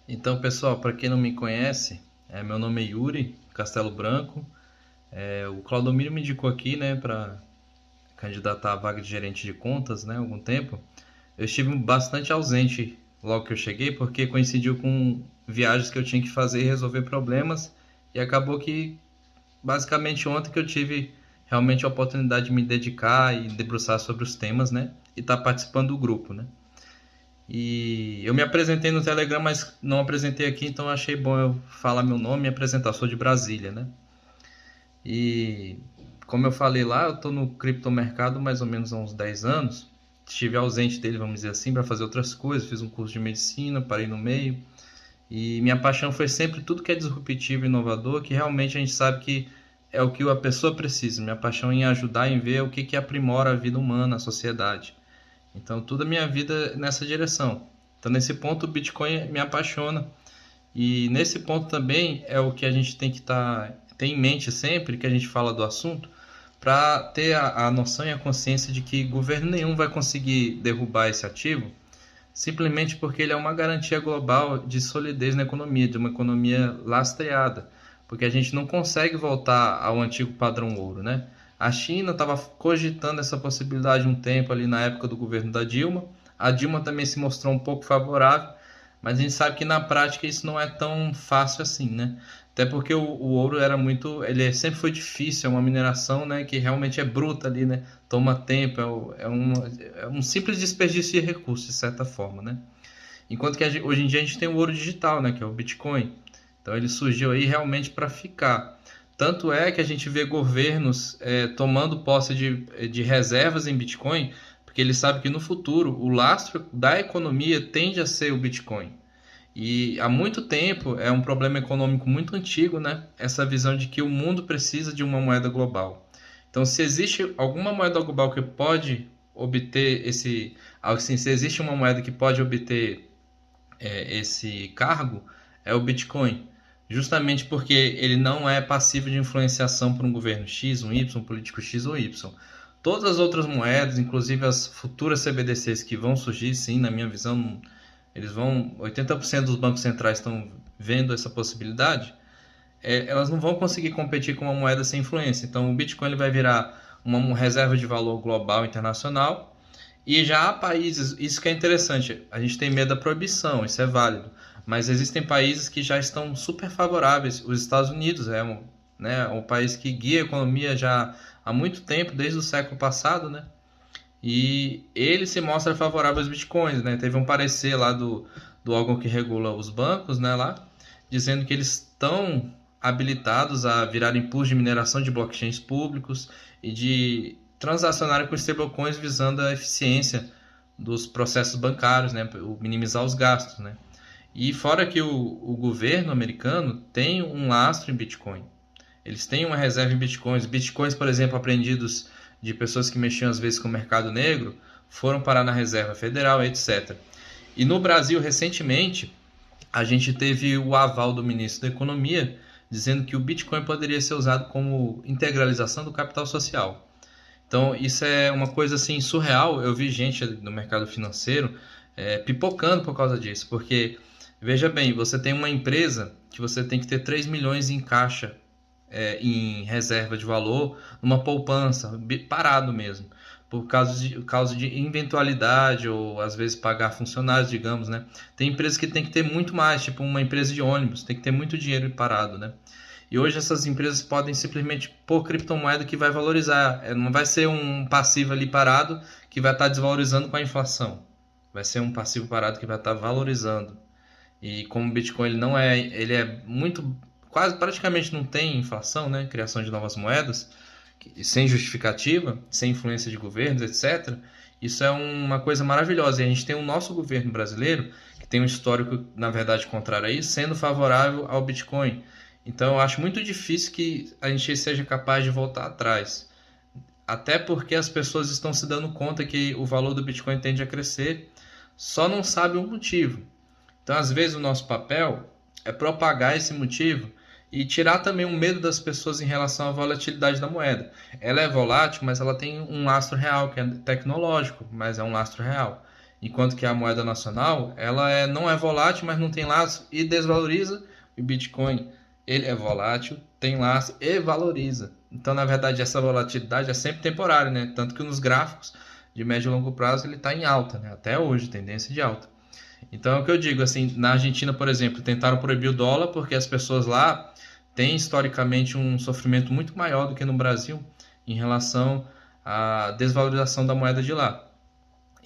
Então, pessoal, para quem não me conhece, meu nome é Yuri Castelo Branco. O Claudomiro me indicou aqui, né, para candidatar à vaga de gerente de contas, né, há algum tempo. Eu estive bastante ausente logo que eu cheguei, porque coincidiu com viagens que eu tinha que fazer e resolver problemas, e acabou que, basicamente, ontem que eu tive realmente a oportunidade de me dedicar e debruçar sobre os temas, né, e estar participando do grupo, né. E eu me apresentei no Telegram, mas não apresentei aqui, então achei bom eu falar meu nome e apresentar. Sou de Brasília, né? E como eu falei lá, eu estou no criptomercado mais ou menos há uns 10 anos. Estive ausente dele, vamos dizer assim, para fazer outras coisas. Fiz um curso de medicina, parei no meio. E minha paixão foi sempre tudo que é disruptivo e inovador, que realmente a gente sabe que é o que a pessoa precisa. Minha paixão em ajudar, em ver o que aprimora a vida humana, a sociedade. Então, toda a minha vida é nessa direção. Então, nesse ponto, o Bitcoin me apaixona. E nesse ponto também é o que a gente tem que ter em mente sempre que a gente fala do assunto, para ter a noção e a consciência de que governo nenhum vai conseguir derrubar esse ativo, simplesmente porque ele é uma garantia global de solidez na economia, de uma economia lastreada, porque a gente não consegue voltar ao antigo padrão ouro, né? A China estava cogitando essa possibilidade um tempo ali na época do governo da Dilma. A Dilma também se mostrou um pouco favorável, mas a gente sabe que na prática isso não é tão fácil assim, né? Até porque o ouro era muito, sempre foi difícil, é uma mineração, né, que realmente é bruta ali, né? Toma tempo, é um simples desperdício de recursos, de certa forma, né? Enquanto que hoje em dia a gente tem o ouro digital, né, que é o Bitcoin. Então ele surgiu aí realmente para ficar. Tanto é que a gente vê governos tomando posse de reservas em Bitcoin, porque eles sabem que no futuro o lastro da economia tende a ser o Bitcoin. E há muito tempo é um problema econômico muito antigo, né? Essa visão de que o mundo precisa de uma moeda global. Então, se existe alguma moeda global que pode obter assim, se existe uma moeda que pode obter esse cargo, é o Bitcoin. Justamente porque ele não é passivo de influenciação por um governo X, um Y, um político X ou Y. Todas as outras moedas, inclusive as futuras CBDCs que vão surgir, sim, na minha visão, 80% dos bancos centrais estão vendo essa possibilidade, elas não vão conseguir competir com uma moeda sem influência. Então o Bitcoin ele vai virar uma reserva de valor global internacional. E já há países, isso que é interessante, a gente tem medo da proibição, isso é válido, mas existem países que já estão super favoráveis. Os Estados Unidos um país que guia a economia já há muito tempo, desde o século passado, né? E ele se mostra favorável aos bitcoins, né? Teve um parecer lá do órgão que regula os bancos, né, lá, dizendo que eles estão habilitados a virar impulso de mineração de blockchains públicos e de transacionar com stablecoins visando a eficiência dos processos bancários, né, minimizar os gastos, né? E fora que o governo americano tem um lastro em Bitcoin. Eles têm uma reserva em bitcoins. Bitcoins, por exemplo, apreendidos de pessoas que mexiam às vezes com o mercado negro, foram parar na Reserva Federal, etc. E no Brasil, recentemente, a gente teve o aval do ministro da Economia dizendo que o Bitcoin poderia ser usado como integralização do capital social. Então, isso é uma coisa assim surreal. Eu vi gente no mercado financeiro pipocando por causa disso, porque veja bem, você tem uma empresa que você tem que ter 3 milhões em caixa em reserva de valor, numa poupança, parado mesmo, por causa de eventualidade ou às vezes pagar funcionários, digamos, né? Tem empresas que tem que ter muito mais, tipo uma empresa de ônibus, tem que ter muito dinheiro parado, né? E hoje essas empresas podem simplesmente pôr criptomoeda que vai valorizar, não vai ser um passivo ali parado que vai estar desvalorizando com a inflação, vai ser um passivo parado que vai estar valorizando. E como o Bitcoin ele é muito, quase praticamente não tem inflação, né? Criação de novas moedas, sem justificativa, sem influência de governos, etc. Isso é uma coisa maravilhosa. E a gente tem o nosso governo brasileiro, que tem um histórico, na verdade, contrário a isso, sendo favorável ao Bitcoin. Então eu acho muito difícil que a gente seja capaz de voltar atrás. Até porque as pessoas estão se dando conta que o valor do Bitcoin tende a crescer, só não sabe o motivo. Então, às vezes, o nosso papel é propagar esse motivo e tirar também o medo das pessoas em relação à volatilidade da moeda. Ela é volátil, mas ela tem um lastro real, que é tecnológico, mas é um lastro real. enquanto que a moeda nacional, não é volátil, mas não tem laço e desvaloriza. O Bitcoin, ele é volátil, tem laço e valoriza. Então, na verdade, essa volatilidade é sempre temporária, né? Tanto que nos gráficos de médio e longo prazo ele está em alta, né? Até hoje, tendência de alta. Então é o que eu digo, assim, na Argentina, por exemplo, tentaram proibir o dólar porque as pessoas lá têm historicamente um sofrimento muito maior do que no Brasil em relação à desvalorização da moeda de lá.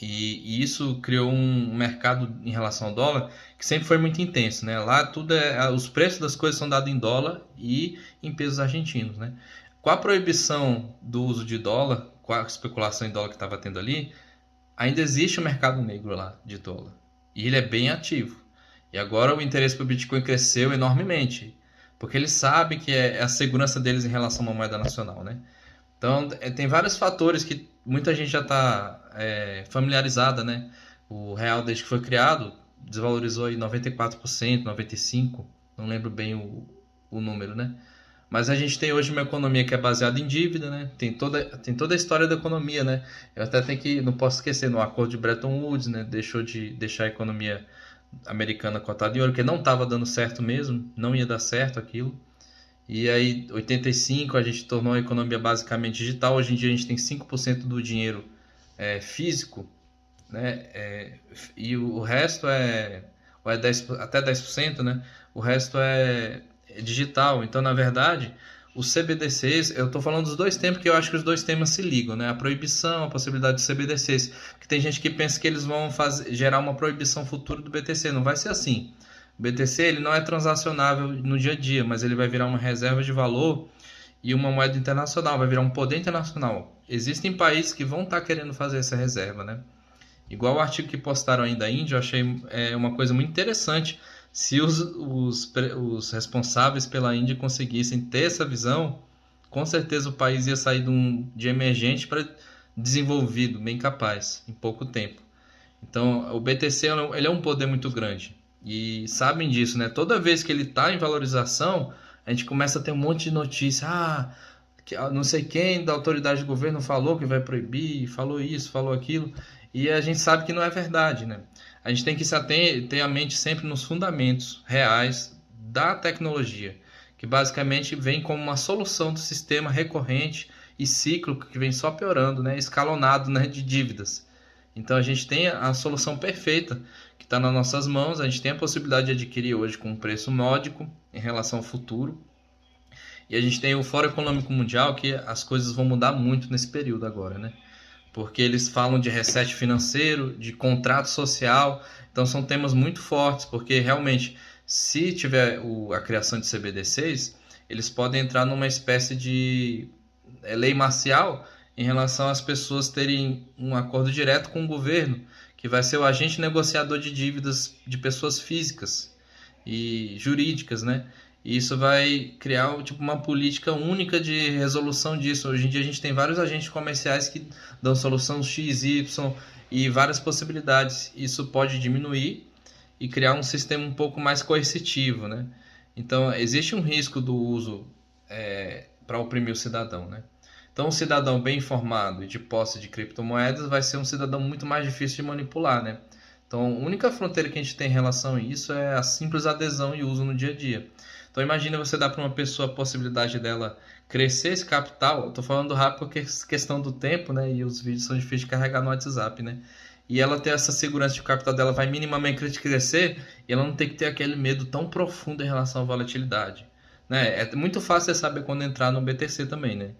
E isso criou um mercado em relação ao dólar que sempre foi muito intenso, né? Lá os preços das coisas são dados em dólar e em pesos argentinos, né? Com a proibição do uso de dólar, com a especulação em dólar que estava tendo ali, ainda existe o mercado negro lá de dólar. E ele é bem ativo. E agora o interesse pelo Bitcoin cresceu enormemente, porque eles sabem que é a segurança deles em relação a uma moeda nacional, né? Então, tem vários fatores que muita gente já está familiarizada, né? O real, desde que foi criado, desvalorizou em 94%, 95%, não lembro bem o número, né? Mas a gente tem hoje uma economia que é baseada em dívida, né? Tem toda a história da economia, né? Eu até não posso esquecer, no acordo de Bretton Woods, né? Deixou de deixar a economia americana cotada em ouro, porque não estava dando certo mesmo, não ia dar certo aquilo. E aí, em 85, a gente tornou a economia basicamente digital. Hoje em dia, a gente tem 5% do dinheiro físico, né? E o resto ou é 10, até 10%, né? O resto é digital. Então, na verdade, os CBDCs, eu estou falando dos dois temas, porque eu acho que os dois temas se ligam, né? A proibição, a possibilidade de CBDCs. Porque tem gente que pensa que eles vão gerar uma proibição futura do BTC. Não vai ser assim. O BTC ele não é transacionável no dia a dia, mas ele vai virar uma reserva de valor e uma moeda internacional, vai virar um poder internacional. Existem países que vão estar querendo fazer essa reserva, né? Igual o artigo que postaram aí da Índia, eu achei uma coisa muito interessante. Se os responsáveis pela Índia conseguissem ter essa visão, com certeza o país ia sair de emergente para desenvolvido, bem capaz, em pouco tempo. Então, o BTC ele é um poder muito grande. E sabem disso, né? Toda vez que ele está em valorização, a gente começa a ter um monte de notícia. Não sei quem da autoridade do governo falou que vai proibir, falou isso, falou aquilo. E a gente sabe que não é verdade, né? A gente tem que ter a mente sempre nos fundamentos reais da tecnologia, que basicamente vem como uma solução do sistema recorrente e cíclico que vem só piorando, né? Escalonado, né? De dívidas. Então a gente tem a solução perfeita que está nas nossas mãos, a gente tem a possibilidade de adquirir hoje com um preço módico em relação ao futuro. E a gente tem o Fórum Econômico Mundial, que as coisas vão mudar muito nesse período agora, né? Porque eles falam de reset financeiro, de contrato social, então são temas muito fortes, porque realmente, se tiver a criação de CBDCs, eles podem entrar numa espécie de lei marcial em relação às pessoas terem um acordo direto com o governo, que vai ser o agente negociador de dívidas de pessoas físicas e jurídicas, né? E isso vai criar uma política única de resolução disso. Hoje em dia a gente tem vários agentes comerciais que dão solução X, Y e várias possibilidades. Isso pode diminuir e criar um sistema um pouco mais coercitivo, né? Então existe um risco do uso para oprimir o cidadão, né? Então um cidadão bem informado e de posse de criptomoedas vai ser um cidadão muito mais difícil de manipular, né? Então a única fronteira que a gente tem em relação a isso é a simples adesão e uso no dia a dia. Então imagina você dar para uma pessoa a possibilidade dela crescer esse capital. Eu estou falando rápido porque é questão do tempo, né? E os vídeos são difíceis de carregar no WhatsApp, né? E ela ter essa segurança de que o capital dela vai minimamente crescer e ela não tem que ter aquele medo tão profundo em relação à volatilidade, né? É muito fácil você saber quando entrar no BTC também, né?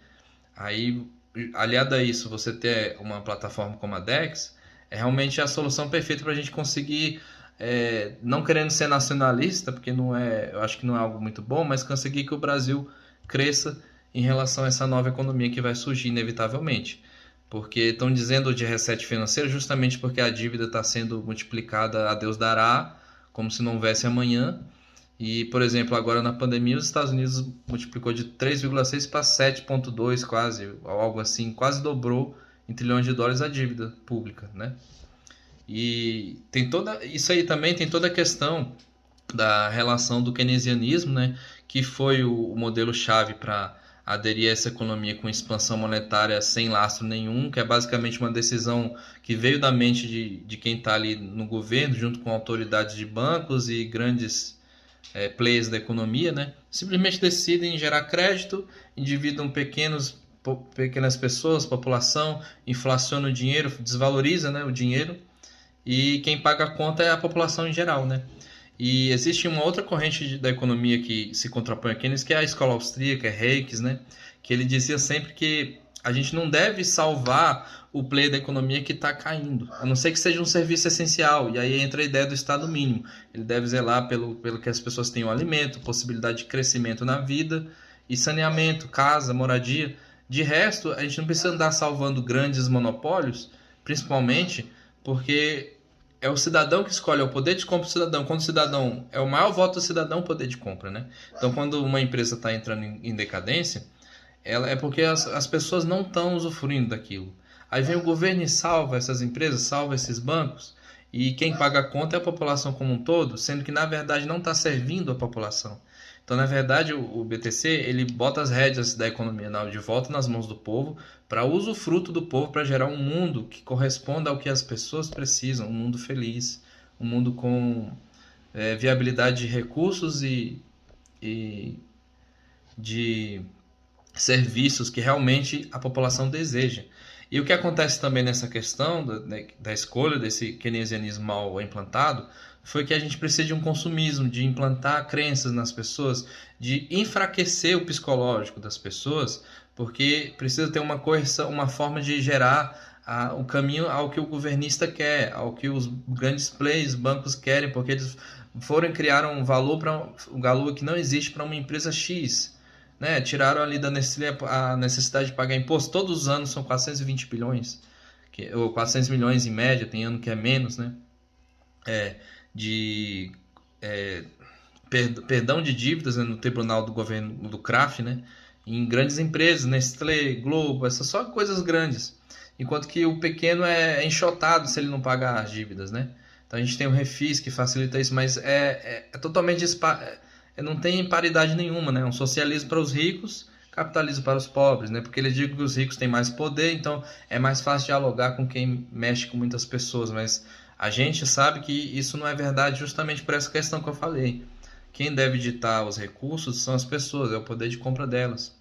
Aí, aliado a isso, você ter uma plataforma como a DEX é realmente a solução perfeita para a gente conseguir, não querendo ser nacionalista, porque não é, eu acho que não é algo muito bom, mas conseguir que o Brasil cresça em relação a essa nova economia que vai surgir inevitavelmente. Porque estão dizendo de reset financeiro justamente porque a dívida está sendo multiplicada a Deus dará, como se não houvesse amanhã. E, por exemplo, agora na pandemia, os Estados Unidos multiplicou de 3,6 para 7,2 quase, algo assim, quase dobrou em trilhões de dólares a dívida pública, né? E isso aí também tem toda a questão da relação do keynesianismo, né? Que foi o modelo-chave para aderir a essa economia com expansão monetária sem lastro nenhum, que é basicamente uma decisão que veio da mente de quem está ali no governo, junto com autoridades de bancos e grandes players da economia, né? Simplesmente decidem gerar crédito, endividam pequenas pessoas, população, inflaciona o dinheiro, desvaloriza, né, o dinheiro, e quem paga a conta é a população em geral, né? E existe uma outra corrente da economia que se contrapõe a Keynes, que é a escola austríaca, Hayek, né? Que ele dizia sempre que a gente não deve salvar o player da economia que está caindo, a não ser que seja um serviço essencial. E aí entra a ideia do Estado mínimo. Ele deve zelar pelo que as pessoas tenham alimento, possibilidade de crescimento na vida e saneamento, casa, moradia. De resto, a gente não precisa andar salvando grandes monopólios, principalmente porque é o cidadão que escolhe, é o poder de compra do cidadão. Quando o cidadão é o maior voto do cidadão, o poder de compra, né? Então, quando uma empresa está entrando em decadência, ela é porque as pessoas não estão usufruindo daquilo. Aí vem o governo e salva essas empresas, salva esses bancos, e quem paga a conta é a população como um todo, sendo que na verdade não está servindo a população. Então, na verdade, o BTC ele bota as rédeas da economia de volta nas mãos do povo, para usufruto do povo, para gerar um mundo que corresponda ao que as pessoas precisam, um mundo feliz, um mundo com viabilidade de recursos e de serviços que realmente a população deseja. E o que acontece também nessa questão da escolha desse keynesianismo mal implantado foi que a gente precisa de um consumismo, de implantar crenças nas pessoas, de enfraquecer o psicológico das pessoas, porque precisa ter uma correção, uma forma de gerar o caminho ao que o governista quer, ao que os grandes players, bancos querem, porque eles criaram um valor que não existe para uma empresa X. Né? Tiraram ali da Nestlé a necessidade de pagar imposto. Todos os anos são 420 bilhões, ou 400 milhões em média, tem ano que é menos, né? De perdão de dívidas, né, no tribunal do governo do CRAF, né? Em grandes empresas, Nestlé, Globo, essas só coisas grandes. Enquanto que o pequeno é enxotado se ele não pagar as dívidas, né? Então a gente tem o Refis que facilita isso, mas é totalmente não tem paridade nenhuma, né? Um socialismo para os ricos, capitalismo para os pobres, né? Porque eles dizem que os ricos têm mais poder, então é mais fácil dialogar com quem mexe com muitas pessoas, mas a gente sabe que isso não é verdade justamente por essa questão que eu falei. Quem deve ditar os recursos são as pessoas, é o poder de compra delas.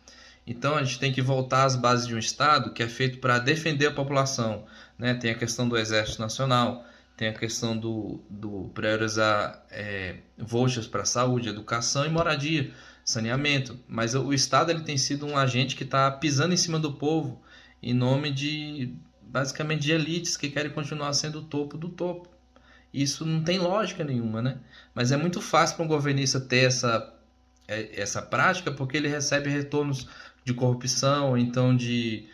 Então a gente tem que voltar às bases de um Estado que é feito para defender a população, né? Tem a questão do Exército Nacional, tem a questão do priorizar vouchers para saúde, educação e moradia, saneamento. Mas o Estado ele tem sido um agente que está pisando em cima do povo em nome basicamente de elites que querem continuar sendo o topo do topo. Isso não tem lógica nenhuma, né? Mas é muito fácil para um governista ter essa prática porque ele recebe retornos de corrupção, então de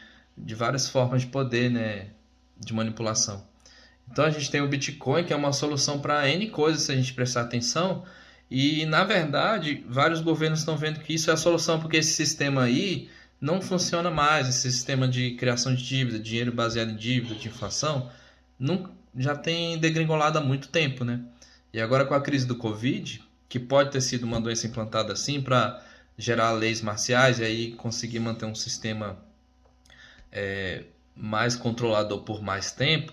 várias formas de poder, né? De manipulação. Então a gente tem o Bitcoin, que é uma solução para N coisas se a gente prestar atenção. E na verdade, vários governos estão vendo que isso é a solução, porque esse sistema aí não funciona mais. Esse sistema de criação de dívida, dinheiro baseado em dívida, de inflação, já tem degringolado há muito tempo, né? E agora com a crise do Covid, que pode ter sido uma doença implantada assim para gerar leis marciais e aí conseguir manter um sistema mais controlador por mais tempo,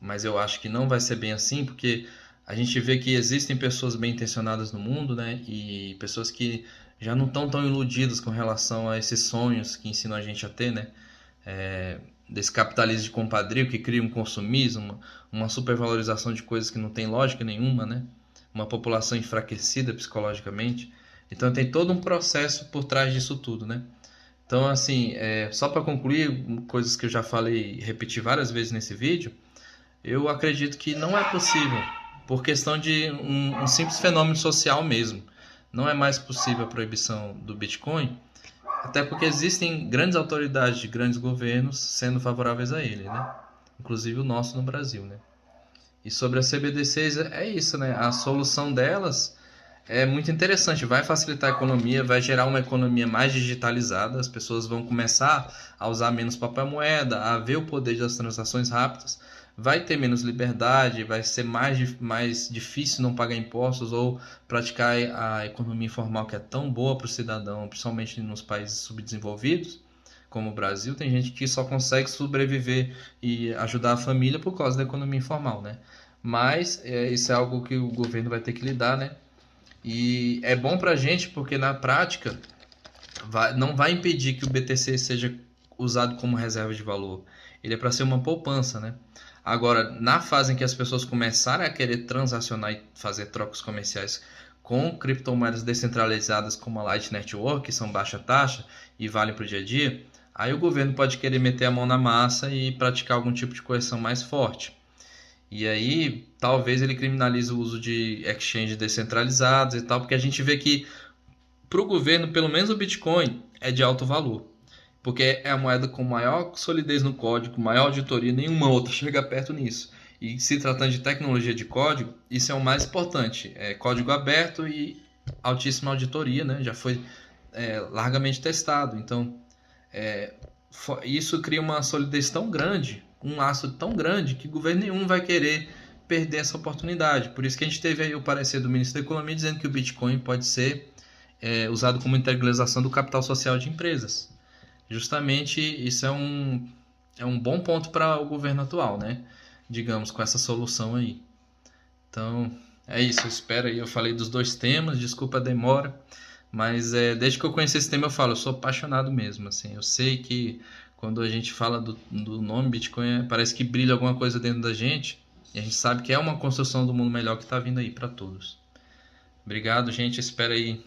mas eu acho que não vai ser bem assim, porque a gente vê que existem pessoas bem intencionadas no mundo, né? E pessoas que já não estão tão iludidas com relação a esses sonhos que ensinam a gente a ter, né? Desse capitalismo de compadrio que cria um consumismo, uma supervalorização de coisas que não tem lógica nenhuma, né? Uma população enfraquecida psicologicamente. Então tem todo um processo por trás disso tudo, né? Então, assim, só para concluir, coisas que eu já falei e repeti várias vezes nesse vídeo, eu acredito que não é possível, por questão de um simples fenômeno social mesmo. Não é mais possível a proibição do Bitcoin, até porque existem grandes autoridades de grandes governos sendo favoráveis a ele, né? Inclusive o nosso no Brasil, né? E sobre as CBDCs é isso, né? A solução delas é muito interessante, vai facilitar a economia, vai gerar uma economia mais digitalizada, as pessoas vão começar a usar menos papel moeda, a ver o poder das transações rápidas, vai ter menos liberdade, vai ser mais difícil não pagar impostos ou praticar a economia informal que é tão boa para o cidadão, principalmente nos países subdesenvolvidos, como o Brasil. Tem gente que só consegue sobreviver e ajudar a família por causa da economia informal, né? Mas isso é algo que o governo vai ter que lidar, né? E é bom para a gente porque na prática não vai impedir que o BTC seja usado como reserva de valor. Ele é para ser uma poupança, né? Agora, na fase em que as pessoas começarem a querer transacionar e fazer trocas comerciais com criptomoedas descentralizadas como a Light Network, que são baixa taxa e valem para o dia a dia, aí o governo pode querer meter a mão na massa e praticar algum tipo de correção mais forte. E aí, talvez ele criminalize o uso de exchanges descentralizados e tal, porque a gente vê que para o governo, pelo menos o Bitcoin é de alto valor, porque é a moeda com maior solidez no código, maior auditoria, nenhuma outra chega perto nisso. E se tratando de tecnologia de código, isso é o mais importante. É código aberto e altíssima auditoria, né? Já foi largamente testado. Então, isso cria uma solidez tão grande, um laço tão grande, que governo nenhum vai querer perder essa oportunidade. Por isso que a gente teve aí o parecer do ministro da Economia dizendo que o Bitcoin pode ser usado como integralização do capital social de empresas. Justamente isso é um bom ponto para o governo atual, né? Digamos, com essa solução aí. Então, é isso, eu espero aí. Eu falei dos dois temas, desculpa a demora, mas desde que eu conheci esse tema eu falo, eu sou apaixonado mesmo, assim. Eu sei que quando a gente fala do nome Bitcoin, parece que brilha alguma coisa dentro da gente, e a gente sabe que é uma construção do mundo melhor que está vindo aí para todos. Obrigado, gente. Espero aí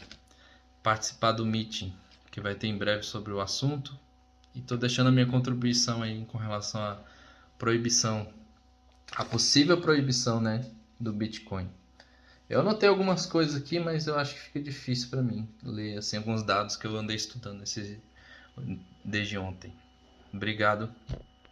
participar do meeting que vai ter em breve sobre o assunto. E estou deixando a minha contribuição aí com relação à proibição, a possível proibição, né, do Bitcoin. Eu anotei algumas coisas aqui, mas eu acho que fica difícil para mim ler assim, alguns dados que eu andei estudando desde ontem. Obrigado.